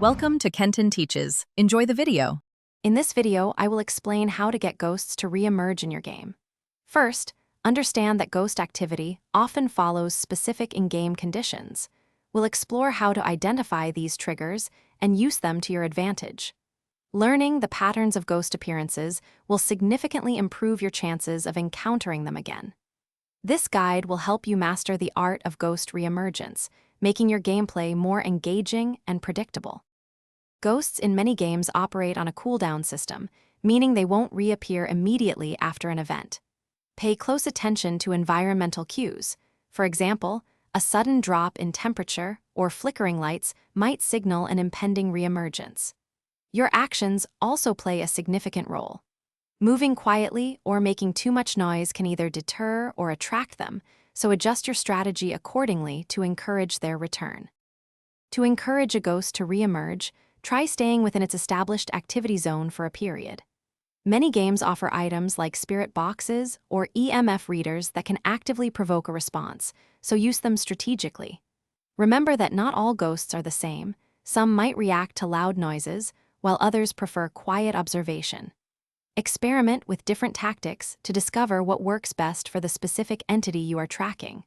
Welcome to Kenton Teaches. Enjoy the video. In this video, I will explain how to get ghosts to re-emerge in your game. First, understand that ghost activity often follows specific in-game conditions. We'll explore how to identify these triggers and use them to your advantage. Learning the patterns of ghost appearances will significantly improve your chances of encountering them again. This guide will help you master the art of ghost re-emergence, making your gameplay more engaging and predictable. Ghosts in many games operate on a cooldown system, meaning they won't reappear immediately after an event. Pay close attention to environmental cues. For example, a sudden drop in temperature or flickering lights might signal an impending re-emergence. Your actions also play a significant role. Moving quietly or making too much noise can either deter or attract them, so adjust your strategy accordingly to encourage their return. To encourage a ghost to re-emerge, try staying within its established activity zone for a period. Many games offer items like spirit boxes or EMF readers that can actively provoke a response, so use them strategically. Remember that not all ghosts are the same. Some might react to loud noises, while others prefer quiet observation. Experiment with different tactics to discover what works best for the specific entity you are tracking.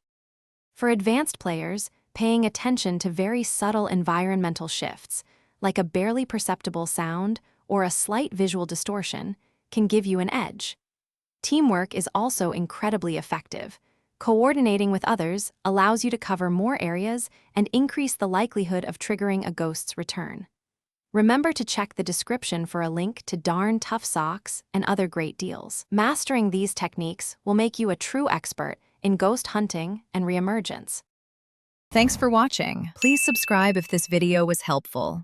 For advanced players, paying attention to very subtle environmental shifts, like a barely perceptible sound or a slight visual distortion, can give you an edge. Teamwork is also incredibly effective. Coordinating with others allows you to cover more areas and increase the likelihood of triggering a ghost's return. Remember to check the description for a link to darn tough socks and other great deals. Mastering these techniques will make you a true expert in ghost hunting and re-emergence. Thanks for watching. Please subscribe if this video was helpful.